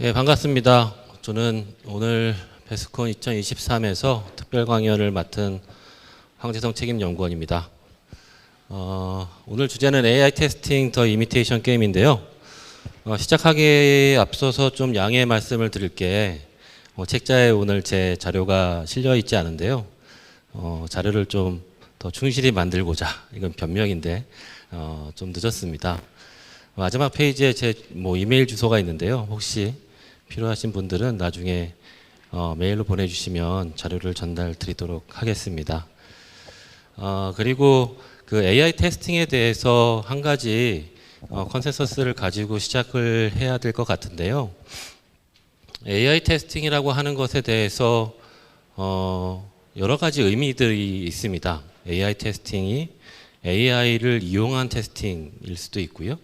예, 반갑습니다. 저는 오늘 베스콘 2023에서 특별 강연을 맡은 황재성 책임연구원입니다. 오늘 주제는 AI 테스팅 더 이미테이션 게임인데요. 시작하기에 앞서서 좀 양해 말씀을 드릴게 책자에 오늘 제 자료가 실려 있지 않은데요. 자료를 좀 더 충실히 만들고자, 이건 변명인데 좀 늦었습니다. 마지막 페이지에 제 이메일 주소가 있는데요. 혹시 필요하신 분들은 나중에 메일로 보내주시면 자료를 전달 드리도록 하겠습니다. 그리고 그 AI 테스팅에 대해서 한 가지 컨센서스를 가지고 시작을 해야 될 것 같은데요. AI 테스팅이라고 하는 것에 대해서 여러 가지 의미들이 있습니다. AI 테스팅이 AI를 이용한 테스팅일 수도 있고요.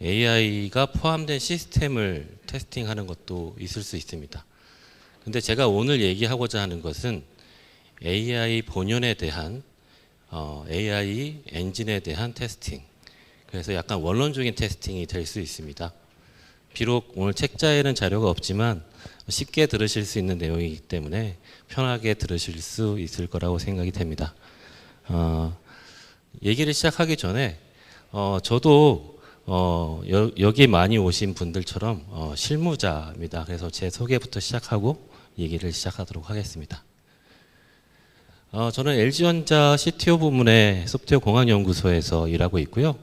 AI가 포함된 시스템을 테스팅하는 것도 있을 수 있습니다. 근데 제가 오늘 얘기하고자 하는 것은 AI 본연에 대한 AI 엔진에 대한 테스팅. 그래서 약간 원론적인 테스팅이 될 수 있습니다. 비록 오늘 책자에는 자료가 없지만 쉽게 들으실 수 있는 내용이기 때문에 편하게 들으실 수 있을 거라고 생각이 됩니다. 얘기를 시작하기 전에 저도 여기 많이 오신 분들처럼 실무자입니다. 그래서 제 소개부터 시작하고 얘기를 시작하도록 하겠습니다. 저는 LG전자 CTO 부문의 소프트웨어 공학연구소에서 일하고 있고요.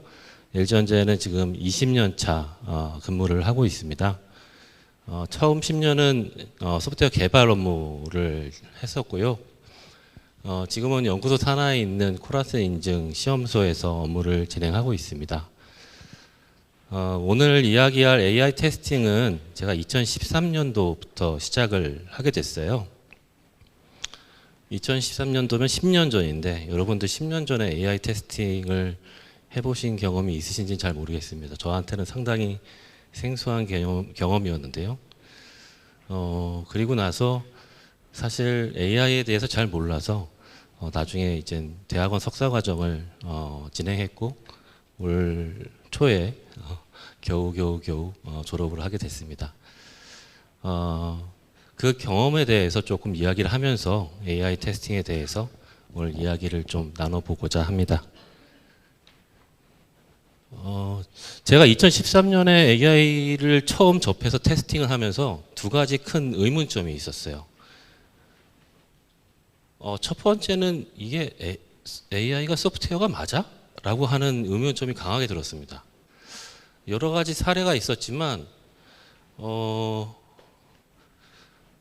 LG전자에는 지금 20년 차 근무를 하고 있습니다. 처음 10년은 소프트웨어 개발 업무를 했었고요. 지금은 연구소 산하에 있는 코라스 인증 시험소에서 업무를 진행하고 있습니다. 오늘 이야기할 AI 테스팅은 제가 2013년도부터 시작을 하게 됐어요. 2013년도면 10년 전인데 여러분들 10년 전에 AI 테스팅을 해보신 경험이 있으신지 잘 모르겠습니다. 저한테는 상당히 생소한 경험이었는데요. 그리고 나서 사실 AI에 대해서 잘 몰라서 나중에 이제 대학원 석사과정을 진행했고 올 초에 겨우 졸업을 하게 됐습니다. 그 경험에 대해서 조금 이야기를 하면서 AI 테스팅에 대해서 오늘 이야기를 좀 나눠보고자 합니다. 제가 2013년에 AI를 처음 접해서 테스팅을 하면서 두 가지 큰 의문점이 있었어요. 첫 번째는 이게 AI가 소프트웨어가 맞아? 라고 하는 의문점이 강하게 들었습니다. 여러 가지 사례가 있었지만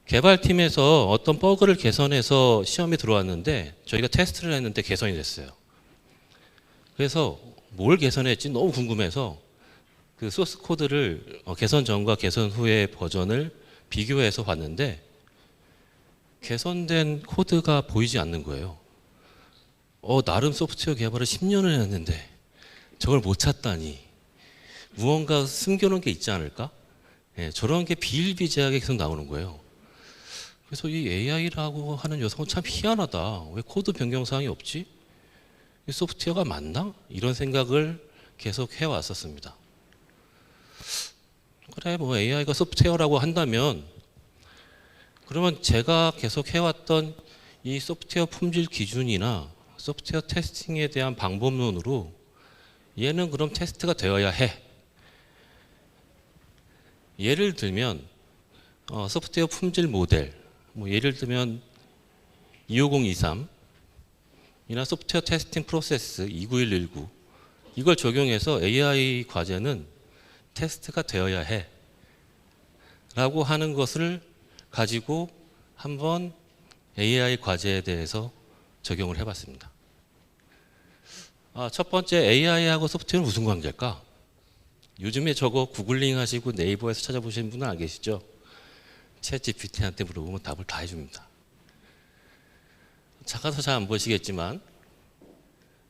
개발팀에서 어떤 버그를 개선해서 시험에 들어왔는데 저희가 테스트를 했는데 개선이 됐어요. 그래서 뭘 개선했지 너무 궁금해서 그 소스 코드를 개선 전과 개선 후의 버전을 비교해서 봤는데 개선된 코드가 보이지 않는 거예요. 나름 소프트웨어 개발을 10년을 했는데 저걸 못 찾다니 무언가 숨겨놓은 게 있지 않을까? 저런 게 비일비재하게 계속 나오는 거예요. 그래서 이 AI라고 하는 녀석은 참 희한하다. 왜 코드 변경사항이 없지? 이 소프트웨어가 맞나? 이런 생각을 계속 해왔었습니다. 그래, AI가 소프트웨어라고 한다면 그러면 제가 계속 해왔던 이 소프트웨어 품질 기준이나 소프트웨어 테스팅에 대한 방법론으로 얘는 그럼 테스트가 되어야 해. 예를 들면 소프트웨어 품질 모델, 예를 들면 25023 이나 소프트웨어 테스팅 프로세스 29119 이걸 적용해서 AI 과제는 테스트가 되어야 해 라고 하는 것을 가지고 한번 AI 과제에 대해서 적용을 해봤습니다. 첫 번째, AI하고 소프트웨어는 무슨 관계일까? 요즘에 저거 구글링 하시고 네이버에서 찾아보시는 분은 안 계시죠? 챗 GPT한테 물어보면 답을 다 해줍니다. 작아서 잘 안 보시겠지만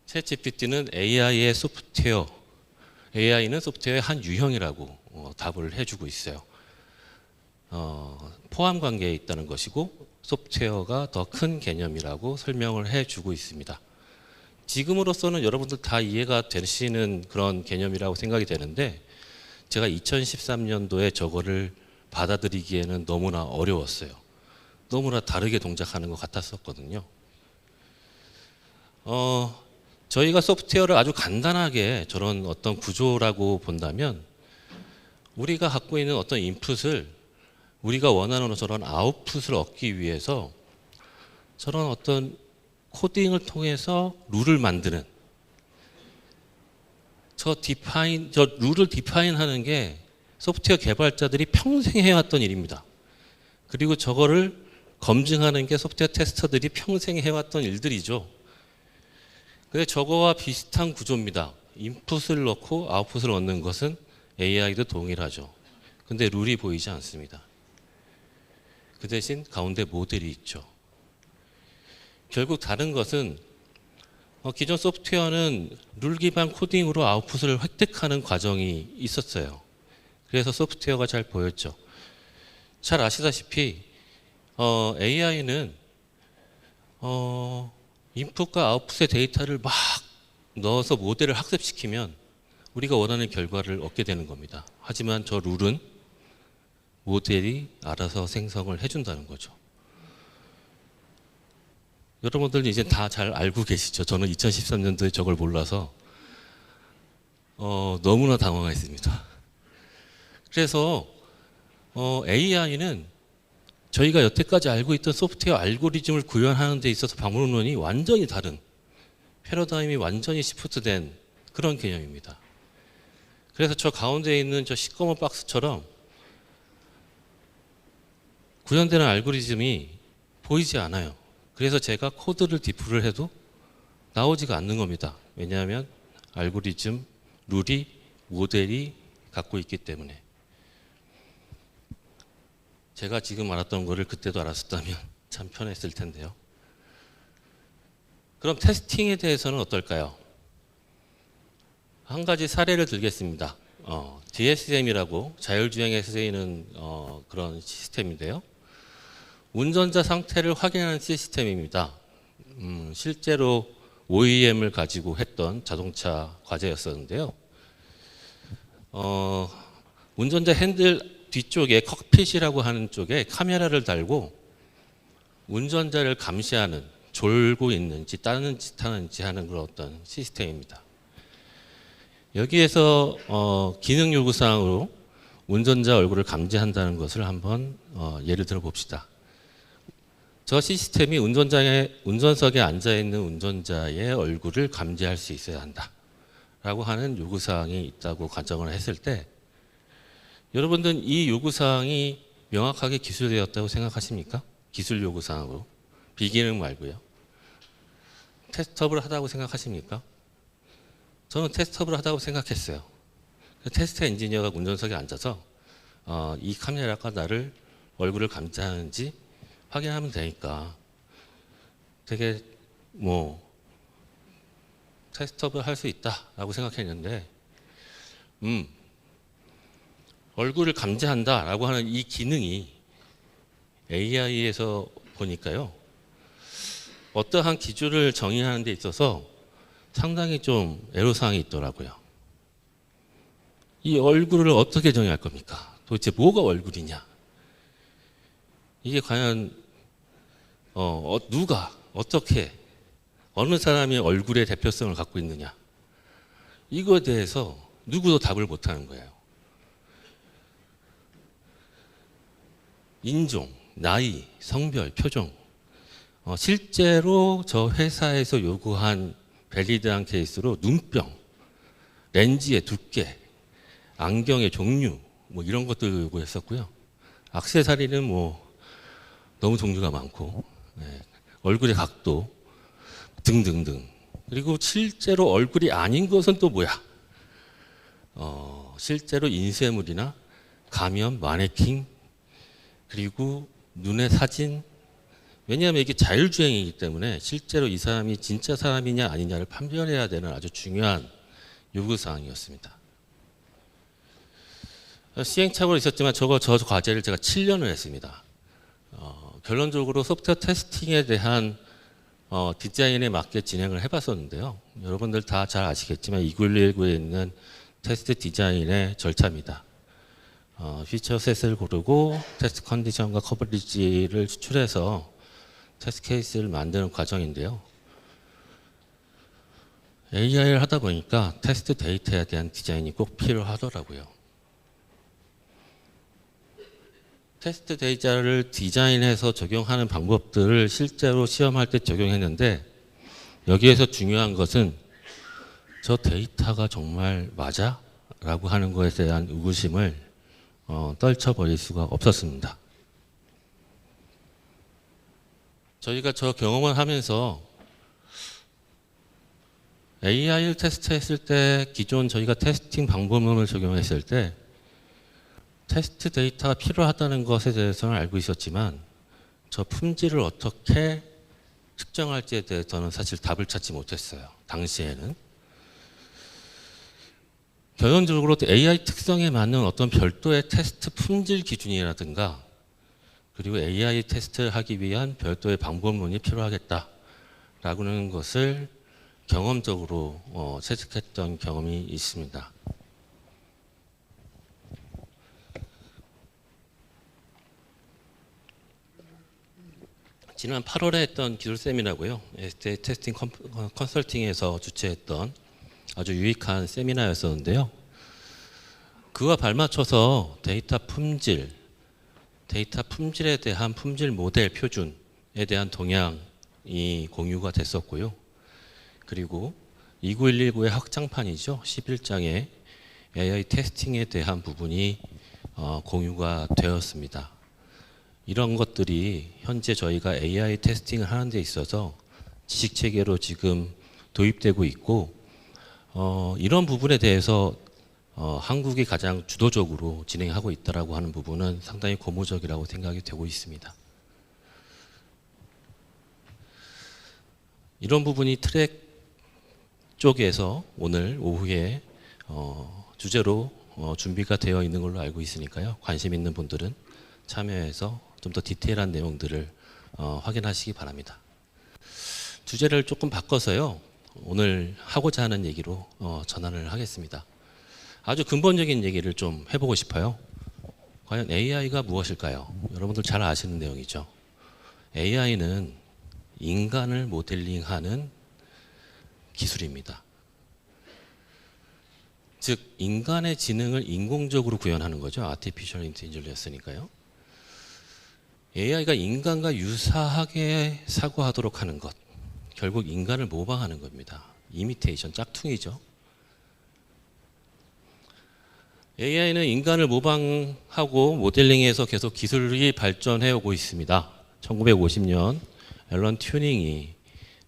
챗 GPT는 AI의 소프트웨어, AI는 소프트웨어의 한 유형이라고 답을 해주고 있어요. 포함 관계에 있다는 것이고 소프트웨어가 더 큰 개념이라고 설명을 해주고 있습니다. 지금으로서는 여러분들 다 이해가 되시는 그런 개념이라고 생각이 되는데 제가 2013년도에 저거를 받아들이기에는 너무나 어려웠어요. 너무나 다르게 동작하는 것 같았었거든요. 저희가 소프트웨어를 아주 간단하게 저런 어떤 구조라고 본다면 우리가 갖고 있는 어떤 인풋을 우리가 원하는 저런 아웃풋을 얻기 위해서 저런 어떤 코딩을 통해서 룰을 만드는 저 룰을 디파인하는 게 소프트웨어 개발자들이 평생 해왔던 일입니다. 그리고 저거를 검증하는 게 소프트웨어 테스터들이 평생 해왔던 일들이죠. 근데 저거와 비슷한 구조입니다. 인풋을 넣고 아웃풋을 얻는 것은 AI도 동일하죠. 근데 룰이 보이지 않습니다. 그 대신 가운데 모델이 있죠. 결국 다른 것은 기존 소프트웨어는 룰 기반 코딩으로 아웃풋을 획득하는 과정이 있었어요. 그래서 소프트웨어가 잘 보였죠. 잘 아시다시피 AI는 인풋과 아웃풋의 데이터를 막 넣어서 모델을 학습시키면 우리가 원하는 결과를 얻게 되는 겁니다. 하지만 저 룰은 모델이 알아서 생성을 해준다는 거죠. 여러분들 이제 다 잘 알고 계시죠. 저는 2013년도에 저걸 몰라서 너무나 당황했습니다. 그래서 AI는 저희가 여태까지 알고 있던 소프트웨어 알고리즘을 구현하는 데 있어서 방법론이 완전히 다른, 패러다임이 완전히 시프트된 그런 개념입니다. 그래서 저 가운데 있는 저 시꺼먼 박스처럼 구현되는 알고리즘이 보이지 않아요. 그래서 제가 코드를 디프를 해도 나오지가 않는 겁니다. 왜냐하면 알고리즘, 룰이, 모델이 갖고 있기 때문에. 제가 지금 알았던 거를 그때도 알았었다면 참 편했을 텐데요. 그럼 테스팅에 대해서는 어떨까요? 한 가지 사례를 들겠습니다. DSM이라고 자율주행에 쓰이는 그런 시스템인데요. 운전자 상태를 확인하는 시스템입니다. 실제로 OEM을 가지고 했던 자동차 과제였었는데요. 운전자 핸들 뒤쪽에 칵핏이라고 하는 쪽에 카메라를 달고 운전자를 감시하는, 졸고 있는지 다른 짓 하는지 하는 그런 어떤 시스템입니다. 여기에서 기능 요구사항으로 운전자 얼굴을 감지한다는 것을 한번 예를 들어 봅시다. 저 시스템이 운전석에 앉아있는 운전자의 얼굴을 감지할 수 있어야 한다 라고 하는 요구사항이 있다고 가정을 했을 때 여러분들은 이 요구사항이 명확하게 기술되었다고 생각하십니까? 기술 요구사항으로. 비기능 말고요. 테스트업을 하다고 생각하십니까? 저는 테스트업을 하다고 생각했어요. 테스트 엔지니어가 운전석에 앉아서 이 카메라가 나를 얼굴을 감지하는지 확인하면 되니까 되게 테스트업을 할 수 있다라고 생각했는데 얼굴을 감지한다라고 하는 이 기능이 AI에서 보니까요. 어떠한 기준을 정의하는 데 있어서 상당히 좀 애로사항이 있더라고요. 이 얼굴을 어떻게 정의할 겁니까? 도대체 뭐가 얼굴이냐? 이게 과연 누가 어떻게 어느 사람이 얼굴의 대표성을 갖고 있느냐? 이거에 대해서 누구도 답을 못하는 거예요. 인종, 나이, 성별, 표정. 실제로 저 회사에서 요구한 밸리드한 케이스로 눈병, 렌즈의 두께, 안경의 종류 이런 것들 요구했었고요. 액세서리는 너무 종류가 많고 얼굴의 각도 등등등. 그리고 실제로 얼굴이 아닌 것은 또 뭐야? 실제로 인쇄물이나 가면, 마네킹 그리고 눈의 사진. 왜냐하면 이게 자율주행이기 때문에 실제로 이 사람이 진짜 사람이냐 아니냐를 판별해야 되는 아주 중요한 요구사항이었습니다. 시행착오로 있었지만 저 과제를 제가 7년을 했습니다. 결론적으로 소프트웨어 테스팅에 대한 디자인에 맞게 진행을 해봤었는데요. 여러분들 다 잘 아시겠지만 2919에 있는 테스트 디자인의 절차입니다. 피처셋을 고르고 테스트 컨디션과 커버리지를 추출해서 테스트 케이스를 만드는 과정인데요. AI를 하다 보니까 테스트 데이터에 대한 디자인이 꼭 필요하더라고요. 테스트 데이터를 디자인해서 적용하는 방법들을 실제로 시험할 때 적용했는데 여기에서 중요한 것은 저 데이터가 정말 맞아? 라고 하는 것에 대한 의구심을 떨쳐버릴 수가 없었습니다. 저희가 저 경험을 하면서 AI를 테스트했을 때 기존 저희가 테스팅 방법론을 적용했을 때 테스트 데이터가 필요하다는 것에 대해서는 알고 있었지만 저 품질을 어떻게 측정할지에 대해서는 사실 답을 찾지 못했어요. 당시에는. 결론적으로 AI 특성에 맞는 어떤 별도의 테스트 품질 기준이라든가 그리고 AI 테스트를 하기 위한 별도의 방법론이 필요하겠다라는 것을 경험적으로 체득했던 경험이 있습니다. 지난 8월에 했던 기술 세미나고요. STA 테스팅 컨설팅에서 주최했던 아주 유익한 세미나였었는데요. 그와 발맞춰서 데이터 품질에 대한 품질 모델 표준에 대한 동향이 공유가 됐었고요. 그리고 29119의 확장판이죠. 11장에 AI 테스팅에 대한 부분이 공유가 되었습니다. 이런 것들이 현재 저희가 AI 테스팅을 하는 데 있어서 지식체계로 지금 도입되고 있고 이런 부분에 대해서 한국이 가장 주도적으로 진행하고 있다라고 하는 부분은 상당히 고무적이라고 생각이 되고 있습니다. 이런 부분이 트랙 쪽에서 오늘 오후에 주제로 준비가 되어 있는 걸로 알고 있으니까요. 관심 있는 분들은 참여해서 좀 더 디테일한 내용들을 확인하시기 바랍니다. 주제를 조금 바꿔서요. 오늘 하고자 하는 얘기로 전환을 하겠습니다. 아주 근본적인 얘기를 좀 해보고 싶어요. 과연 AI가 무엇일까요? 여러분들 잘 아시는 내용이죠. AI는 인간을 모델링하는 기술입니다. 즉 인간의 지능을 인공적으로 구현하는 거죠. Artificial Intelligence니까요. AI가 인간과 유사하게 사고하도록 하는 것, 결국 인간을 모방하는 겁니다. 이미테이션, 짝퉁이죠. AI는 인간을 모방하고 모델링해서 계속 기술이 발전해 오고 있습니다. 1950년 앨런 튜닝이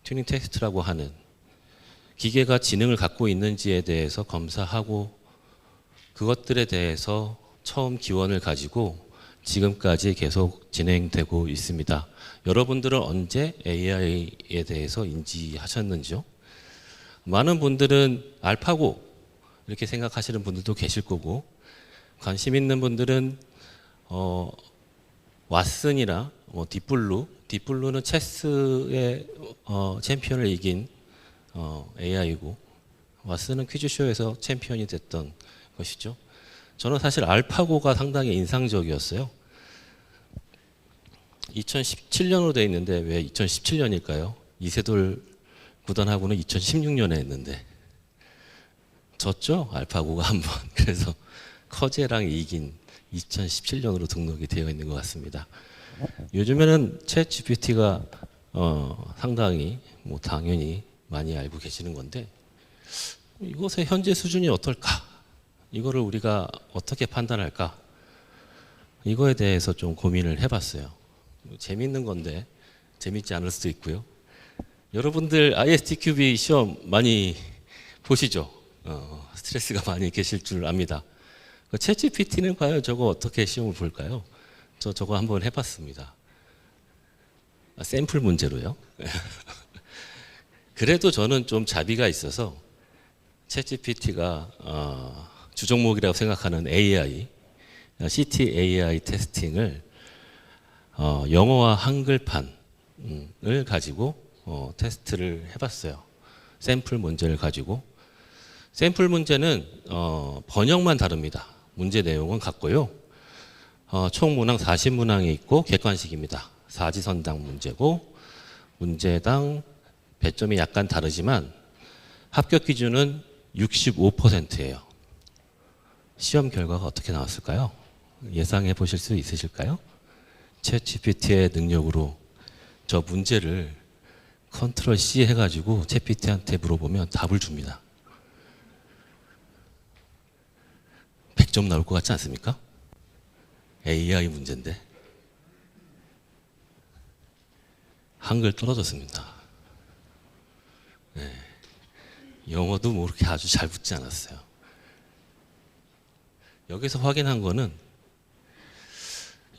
튜닝 테스트라고 하는 기계가 지능을 갖고 있는지에 대해서 검사하고 그것들에 대해서 처음 기원을 가지고 지금까지 계속 진행되고 있습니다. 여러분들은 언제 AI에 대해서 인지하셨는지요? 많은 분들은 알파고 이렇게 생각하시는 분들도 계실 거고 관심 있는 분들은 왓슨이나 딥블루는 체스의 챔피언을 이긴 AI고 왓슨은 퀴즈쇼에서 챔피언이 됐던 것이죠. 저는 사실 알파고가 상당히 인상적이었어요. 2017년으로 되어 있는데 왜 2017년일까요? 이세돌 구단하고는 2016년에 했는데 졌죠? 알파고가 한번. 그래서 커제랑 이긴 2017년으로 등록이 되어 있는 것 같습니다. 요즘에는 챗 GPT가 상당히 당연히 많이 알고 계시는 건데 이것의 현재 수준이 어떨까? 이거를 우리가 어떻게 판단할까? 이거에 대해서 좀 고민을 해봤어요. 재밌는 건데 재밌지 않을 수도 있고요. 여러분들 ISTQB 시험 많이 보시죠? 스트레스가 많이 계실 줄 압니다. 챗 GPT는 과연 저거 어떻게 시험을 볼까요? 저거 한번 해봤습니다. 샘플 문제로요. 그래도 저는 좀 자비가 있어서 챗 GPT가 주종목이라고 생각하는 AI, CT AI 테스팅을 영어와 한글판을 가지고 테스트를 해봤어요. 샘플 문제를 가지고. 샘플 문제는 번역만 다릅니다. 문제 내용은 같고요. 총 문항 40문항이 있고 객관식입니다. 사지선당 문제고 문제당 배점이 약간 다르지만 합격 기준은 65%예요. 시험 결과가 어떻게 나왔을까요? 예상해 보실 수 있으실까요? 챗GPT의 능력으로 저 문제를 컨트롤 C 해가지고 챗GPT한테 물어보면 답을 줍니다. 100점 나올 것 같지 않습니까? AI 문제인데. 한글 떨어졌습니다. 네. 영어도 뭐 그렇게 아주 잘 붙지 않았어요. 여기서 확인한 거는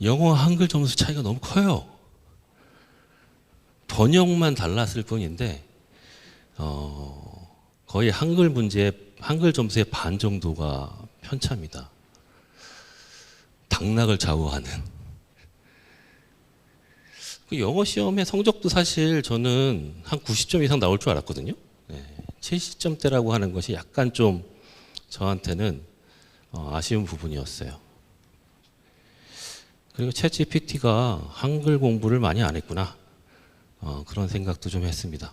영어와 한글 점수 차이가 너무 커요. 번역만 달랐을 뿐인데 거의 한글 문제, 한글 점수의 반 정도가 편차입니다. 당락을 좌우하는. 그 영어 시험의 성적도 사실 저는 한 90점 이상 나올 줄 알았거든요. 네. 70점대라고 하는 것이 약간 좀 저한테는 아쉬운 부분이었어요. 그리고 챗GPT가 한글 공부를 많이 안 했구나. 그런 생각도 좀 했습니다.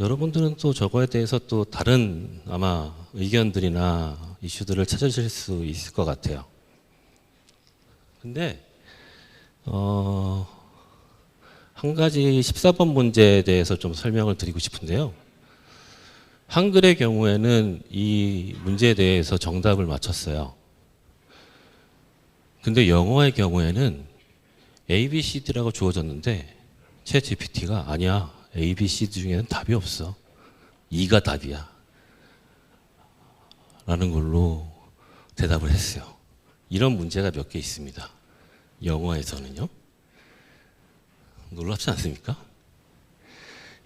여러분들은 또 저거에 대해서 또 다른 아마 의견들이나 이슈들을 찾으실 수 있을 것 같아요. 근데 한 가지 14번 문제에 대해서 좀 설명을 드리고 싶은데요. 한글의 경우에는 이 문제에 대해서 정답을 맞췄어요. 근데 영어의 경우에는 A, B, C, D라고 주어졌는데 챗GPT가 아니야. A, B, C, D 중에는 답이 없어. 2가 답이야. 라는 걸로 대답을 했어요. 이런 문제가 몇 개 있습니다. 영어에서는요. 놀랍지 않습니까?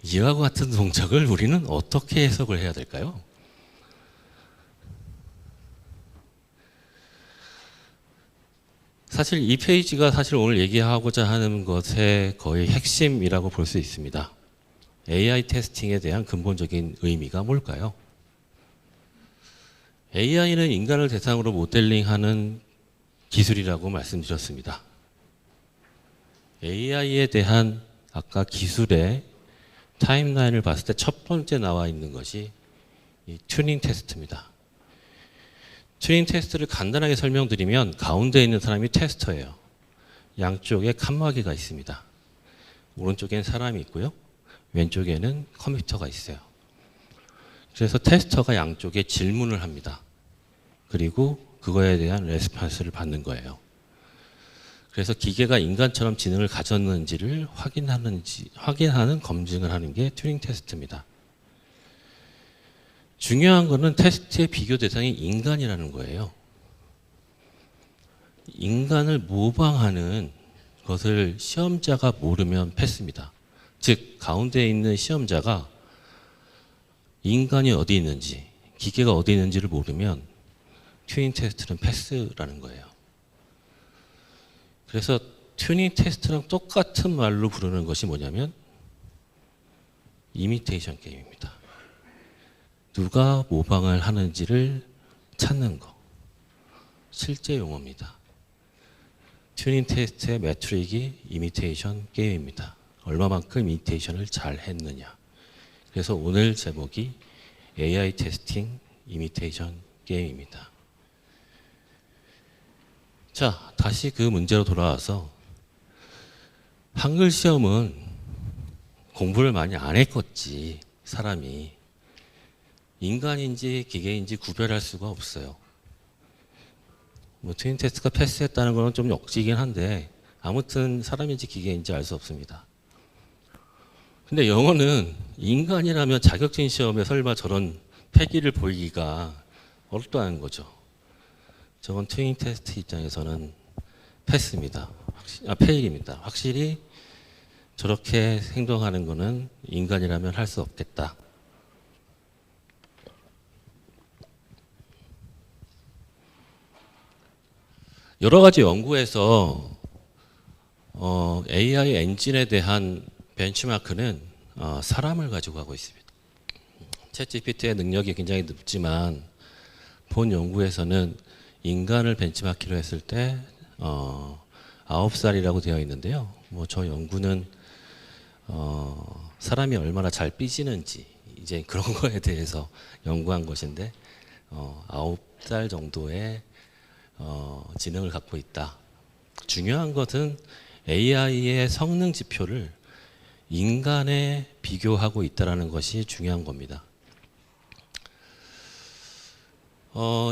이와 같은 동작을 우리는 어떻게 해석을 해야 될까요? 사실 이 페이지가 사실 오늘 얘기하고자 하는 것의 거의 핵심이라고 볼 수 있습니다. AI 테스팅에 대한 근본적인 의미가 뭘까요? AI는 인간을 대상으로 모델링하는 기술이라고 말씀드렸습니다. AI에 대한 아까 기술의 타임라인을 봤을 때 첫 번째 나와 있는 것이 이 튜닝 테스트입니다. 튜닝 테스트를 간단하게 설명드리면 가운데 있는 사람이 테스터예요. 양쪽에 칸막이가 있습니다. 오른쪽엔 사람이 있고요. 왼쪽에는 컴퓨터가 있어요. 그래서 테스터가 양쪽에 질문을 합니다. 그리고 그거에 대한 레스폰스를 받는 거예요. 그래서 기계가 인간처럼 지능을 가졌는지를 확인하는 검증을 하는 게 튜링 테스트입니다. 중요한 거는 테스트의 비교 대상이 인간이라는 거예요. 인간을 모방하는 것을 시험자가 모르면 패스입니다. 즉 가운데 있는 시험자가 인간이 어디 있는지, 기계가 어디 있는지를 모르면 튜닝 테스트는 패스라는 거예요. 그래서 튜닝 테스트랑 똑같은 말로 부르는 것이 뭐냐면 이미테이션 게임입니다. 누가 모방을 하는지를 찾는 거. 실제 용어입니다. 튜닝 테스트의 매트릭이 이미테이션 게임입니다. 얼마만큼 이미테이션을 잘 했느냐. 그래서 오늘 제목이 AI 테스팅 이미테이션 게임입니다. 자, 다시 그 문제로 돌아와서 한글 시험은 공부를 많이 안 했겠지, 사람이. 인간인지 기계인지 구별할 수가 없어요. 뭐 튜닝 테스트가 패스했다는 거는 좀 억지긴 한데 아무튼 사람인지 기계인지 알 수 없습니다. 근데 영어는 인간이라면 자격증 시험에 설마 저런 패기를 보이기가 어렵다는 거죠. 저건 튜닝 테스트 입장에서는 패스입니다. 페일입니다. 확실히 저렇게 행동하는 거는 인간이라면 할 수 없겠다. 여러 가지 연구에서 AI 엔진에 대한 벤치마크는 사람을 가지고 가고 있습니다. 챗GPT의 능력이 굉장히 높지만 본 연구에서는 인간을 벤치마키로 했을 때 9살이라고 되어 있는데요. 뭐 저 연구는 사람이 얼마나 잘 삐지는지 이제 그런 거에 대해서 연구한 것인데 9살 정도의 지능을 갖고 있다. 중요한 것은 AI의 성능 지표를 인간에 비교하고 있다는 것이 중요한 겁니다.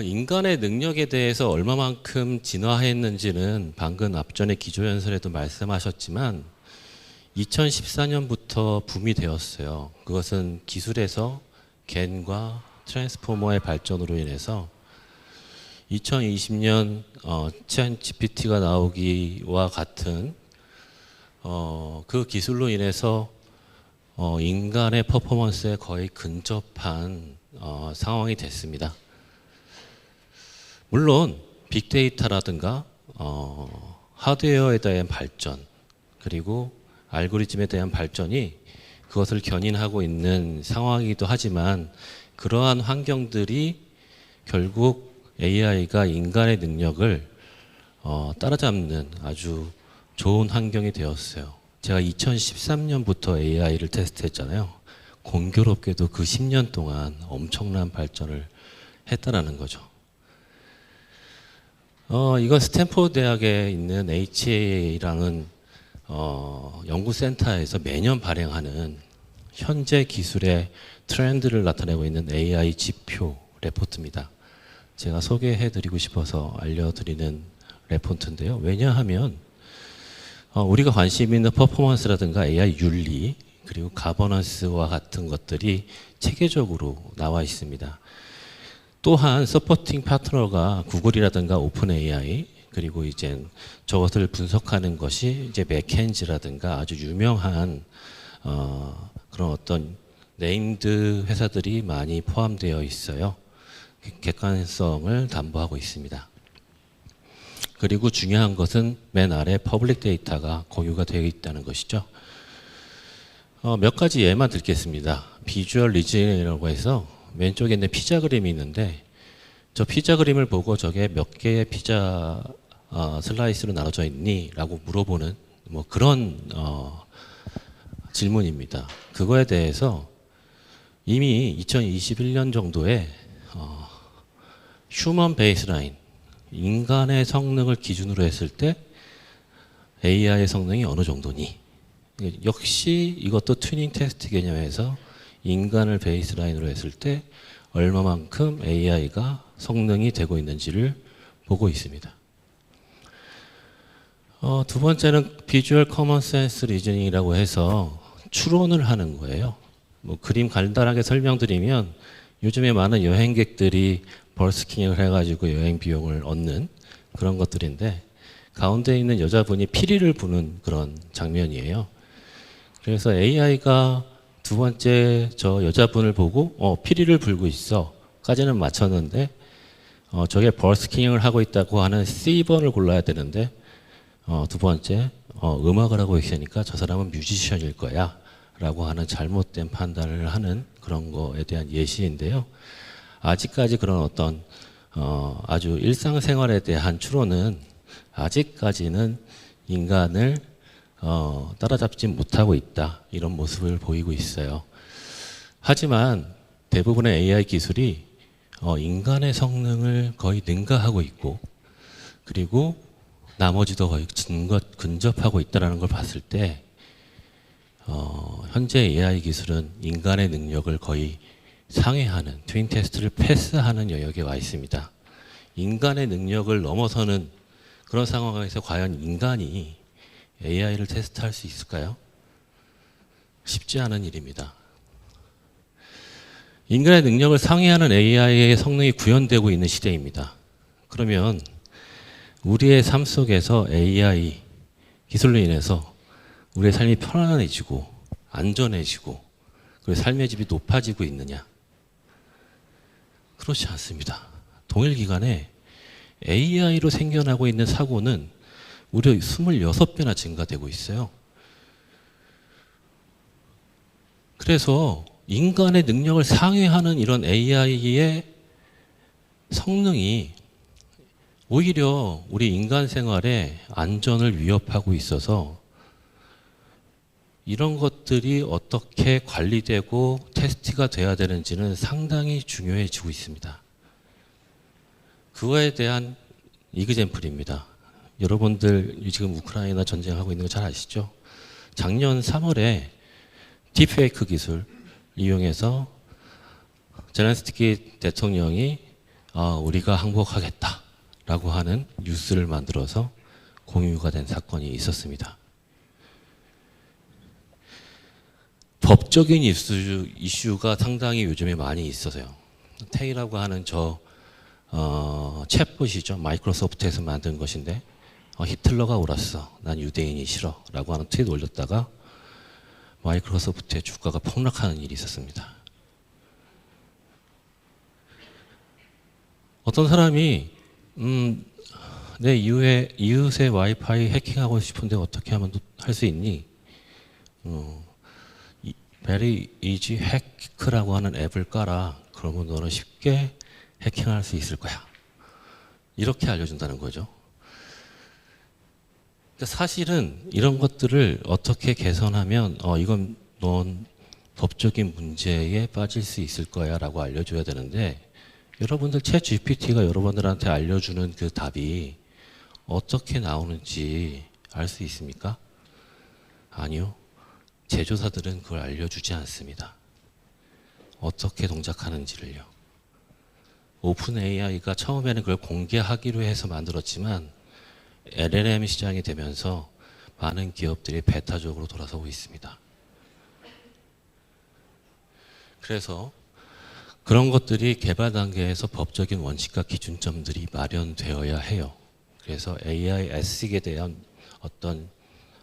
인간의 능력에 대해서 얼마만큼 진화했는지는 방금 앞전에 기조연설에도 말씀하셨지만 2014년부터 붐이 되었어요. 그것은 기술에서 겐과 트랜스포머의 발전으로 인해서 2020년 챗 GPT가 나오기와 같은 그 기술로 인해서 인간의 퍼포먼스에 거의 근접한 상황이 됐습니다. 물론 빅데이터라든가 하드웨어에 대한 발전 그리고 알고리즘에 대한 발전이 그것을 견인하고 있는 상황이기도 하지만 그러한 환경들이 결국 AI가 인간의 능력을 따라잡는 아주 좋은 환경이 되었어요. 제가 2013년부터 AI를 테스트했잖아요. 공교롭게도 그 10년 동안 엄청난 발전을 했다라는 거죠. 이건 스탠포드 대학에 있는 HA라는 연구센터에서 매년 발행하는 현재 기술의 트렌드를 나타내고 있는 AI 지표 레포트입니다. 제가 소개해드리고 싶어서 알려드리는 레포트인데요. 왜냐하면 우리가 관심 있는 퍼포먼스라든가 AI 윤리 그리고 가버넌스와 같은 것들이 체계적으로 나와 있습니다. 또한 서포팅 파트너가 구글이라든가 오픈 AI 그리고 이제 저것을 분석하는 것이 이제 맥켄지라든가 아주 유명한 그런 어떤 네임드 회사들이 많이 포함되어 있어요. 객관성을 담보하고 있습니다. 그리고 중요한 것은 맨 아래 퍼블릭 데이터가 공유가 되어 있다는 것이죠. 몇 가지 예만 들겠습니다. 비주얼 리즈닝이라고 해서 왼쪽에 있는 피자 그림이 있는데 저 피자 그림을 보고 저게 몇 개의 피자 슬라이스로 나눠져 있니? 라고 물어보는 뭐 그런 질문입니다. 그거에 대해서 이미 2021년 정도에 휴먼 베이스라인 인간의 성능을 기준으로 했을 때 AI의 성능이 어느 정도니? 역시 이것도 튜닝 테스트 개념에서 인간을 베이스라인으로 했을 때 얼마만큼 AI가 성능이 되고 있는지를 보고 있습니다. 두 번째는 비주얼 커먼 센스 리즈닝이라고 해서 추론을 하는 거예요. 뭐 그림 간단하게 설명드리면 요즘에 많은 여행객들이 벌스킹을 해가지고 여행 비용을 얻는 그런 것들인데 가운데 있는 여자분이 피리를 부는 그런 장면이에요. 그래서 AI가 두 번째 저 여자분을 보고 피리를 불고 있어 까지는 맞췄는데 저게 버스킹을 하고 있다고 하는 C번을 골라야 되는데 두 번째 음악을 하고 있으니까 저 사람은 뮤지션일 거야 라고 하는 잘못된 판단을 하는 그런 거에 대한 예시인데요. 아직까지 그런 어떤 아주 일상생활에 대한 추론은 아직까지는 인간을 따라잡지 못하고 있다 이런 모습을 보이고 있어요. 하지만 대부분의 AI 기술이 인간의 성능을 거의 능가하고 있고 그리고 나머지도 거의 근접하고 있다는 걸 봤을 때 현재 AI 기술은 인간의 능력을 거의 상회하는 트윈 테스트를 패스하는 영역에 와 있습니다. 인간의 능력을 넘어서는 그런 상황에서 과연 인간이 AI를 테스트할 수 있을까요? 쉽지 않은 일입니다. 인간의 능력을 상회하는 AI의 성능이 구현되고 있는 시대입니다. 그러면 우리의 삶 속에서 AI 기술로 인해서 우리의 삶이 편안해지고 안전해지고 그리고 삶의 질이 높아지고 있느냐? 그렇지 않습니다. 동일 기간에 AI로 생겨나고 있는 사고는 무려 26배나 증가되고 있어요. 그래서 인간의 능력을 상회하는 이런 AI의 성능이 오히려 우리 인간 생활의 안전을 위협하고 있어서 이런 것들이 어떻게 관리되고 테스트가 돼야 되는지는 상당히 중요해지고 있습니다. 그거에 대한 이그젬플입니다. 여러분들 지금 우크라이나 전쟁하고 있는 거 잘 아시죠? 작년 3월에 딥페이크 기술 이용해서 젤렌스키 대통령이 우리가 항복하겠다라고 하는 뉴스를 만들어서 공유가 된 사건이 있었습니다. 법적인 이슈가 상당히 요즘에 많이 있어서요. 테이라고 하는 챗봇이죠. 마이크로소프트에서 만든 것인데 히틀러가 옳았어. 난 유대인이 싫어. 라고 하는 트윗 올렸다가 마이크로소프트의 주가가 폭락하는 일이 있었습니다. 어떤 사람이 내 이웃의 와이파이 해킹하고 싶은데 어떻게 하면 할 수 있니? Very Easy Hack라고 하는 앱을 깔아. 그러면 너는 쉽게 해킹할 수 있을 거야. 이렇게 알려준다는 거죠. 사실은 이런 것들을 어떻게 개선하면 이건 넌 법적인 문제에 빠질 수 있을 거야 라고 알려줘야 되는데 여러분들 챗 GPT가 여러분들한테 알려주는 그 답이 어떻게 나오는지 알 수 있습니까? 아니요. 제조사들은 그걸 알려주지 않습니다. 어떻게 동작하는지를요. 오픈 AI가 처음에는 그걸 공개하기로 해서 만들었지만 LLM 시장이 되면서 많은 기업들이 베타적으로 돌아서고 있습니다. 그래서 그런 것들이 개발 단계에서 법적인 원칙과 기준점들이 마련되어야 해요. 그래서 AI 에틱에 대한 어떤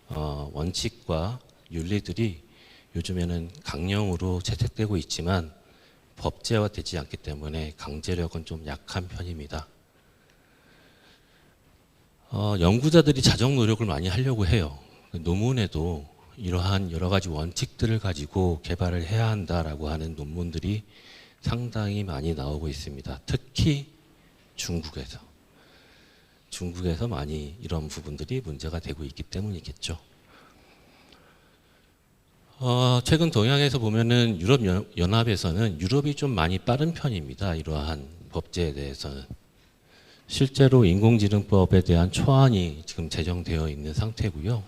원칙과 윤리들이 요즘에는 강령으로 채택되고 있지만 법제화되지 않기 때문에 강제력은 좀 약한 편입니다. 연구자들이 자정 노력을 많이 하려고 해요. 논문에도 이러한 여러 가지 원칙들을 가지고 개발을 해야 한다라고 하는 논문들이 상당히 많이 나오고 있습니다. 특히 중국에서 많이 이런 부분들이 문제가 되고 있기 때문이겠죠. 최근 동향에서 보면은 유럽연합에서는 유럽이 좀 많이 빠른 편입니다. 이러한 법제에 대해서는. 실제로 인공지능법에 대한 초안이 지금 제정되어 있는 상태고요.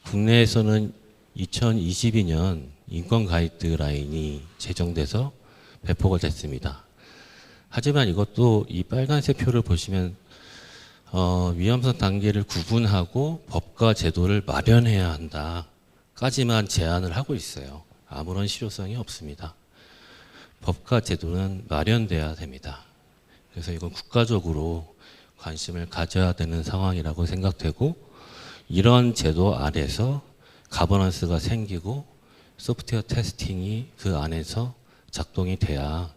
국내에서는 2022년 인권 가이드라인이 제정돼서 배포가 됐습니다. 하지만 이것도 이 빨간색 표를 보시면 위험성 단계를 구분하고 법과 제도를 마련해야 한다. 까지만 제안을 하고 있어요. 아무런 실효성이 없습니다. 법과 제도는 마련돼야 됩니다. 그래서 이건 국가적으로 관심을 가져야 되는 상황이라고 생각되고 이런 제도 안에서 가버넌스가 생기고 소프트웨어 테스팅이 그 안에서 작동이 돼야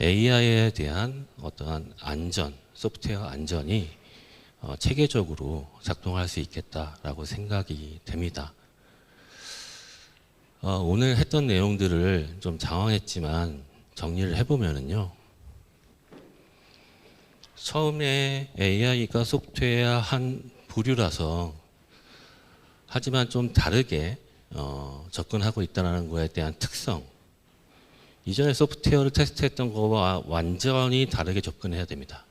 AI에 대한 어떠한 안전, 소프트웨어 안전이 체계적으로 작동할 수 있겠다라고 생각이 됩니다. 오늘 했던 내용들을 좀 장황했지만 정리를 해보면은요. 처음에 AI가 소프트웨어 한 부류라서 하지만 좀 다르게 접근하고 있다는 거에 대한 특성. 이전에 소프트웨어를 테스트했던 거와 완전히 다르게 접근해야 됩니다.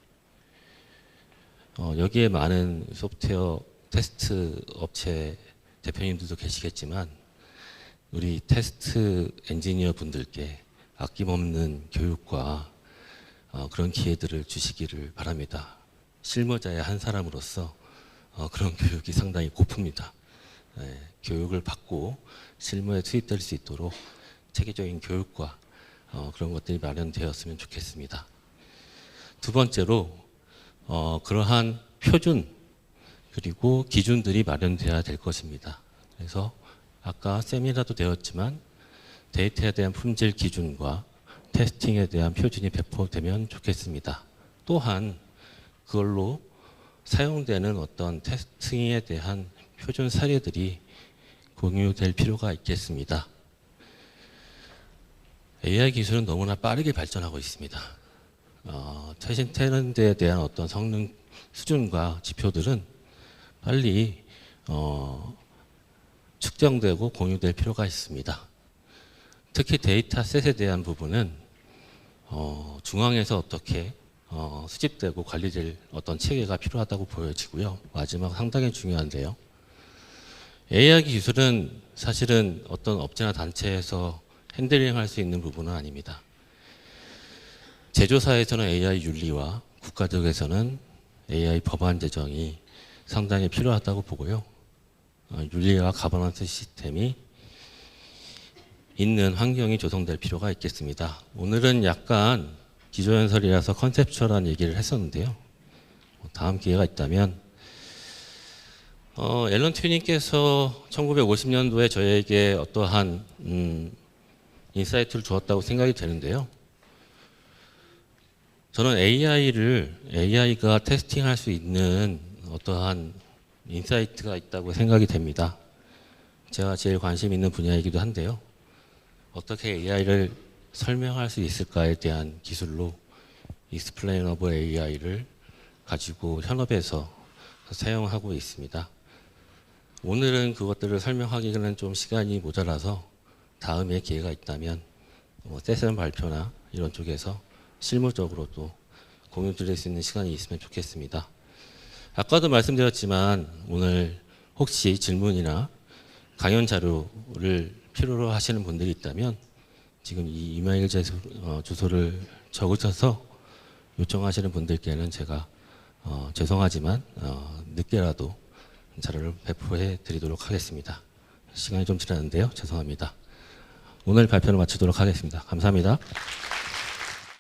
여기에 많은 소프트웨어 테스트 업체 대표님들도 계시겠지만 우리 테스트 엔지니어 분들께 아낌없는 교육과 그런 기회들을 주시기를 바랍니다. 실무자의 한 사람으로서 그런 교육이 상당히 고픕니다. 교육을 받고 실무에 투입될 수 있도록 체계적인 교육과 그런 것들이 마련되었으면 좋겠습니다. 두 번째로 그러한 표준 그리고 기준들이 마련되어야 될 것입니다. 그래서 아까 세미나도 되었지만 데이터에 대한 품질 기준과 테스팅에 대한 표준이 배포되면 좋겠습니다. 또한 그걸로 사용되는 어떤 테스팅에 대한 표준 사례들이 공유될 필요가 있겠습니다. AI 기술은 너무나 빠르게 발전하고 있습니다. 최신 트렌드에 대한 어떤 성능 수준과 지표들은 빨리 측정되고 공유될 필요가 있습니다. 특히 데이터셋에 대한 부분은 중앙에서 어떻게 수집되고 관리될 어떤 체계가 필요하다고 보여지고요. 마지막 상당히 중요한데요. AI 기술은 사실은 어떤 업체나 단체에서 핸들링할 수 있는 부분은 아닙니다. 제조사에서는 AI 윤리와 국가적에서는 AI 법안 제정이 상당히 필요하다고 보고요. 윤리와 가버넌스 시스템이 있는 환경이 조성될 필요가 있겠습니다. 오늘은 약간 기조연설이라서 컨셉추얼한 얘기를 했었는데요. 다음 기회가 있다면 앨런 튜링께서 1950년도에 저에게 어떠한 인사이트를 주었다고 생각이 되는데요. 저는 AI가 테스팅할 수 있는 어떠한 인사이트가 있다고 생각이 됩니다. 제가 제일 관심 있는 분야이기도 한데요. 어떻게 AI를 설명할 수 있을까에 대한 기술로 Explainable AI를 가지고 현업에서 사용하고 있습니다. 오늘은 그것들을 설명하기는 좀 시간이 모자라서 다음에 기회가 있다면 세션 발표나 이런 쪽에서 실무적으로 또 공유 드릴 수 있는 시간이 있으면 좋겠습니다. 아까도 말씀드렸지만 오늘 혹시 질문이나 강연 자료를 필요로 하시는 분들이 있다면 지금 이 이메일 주소를 적으셔서 요청하시는 분들께는 제가 죄송하지만 늦게라도 자료를 배포해 드리도록 하겠습니다. 시간이 좀 지났는데요. 죄송합니다. 오늘 발표를 마치도록 하겠습니다. 감사합니다.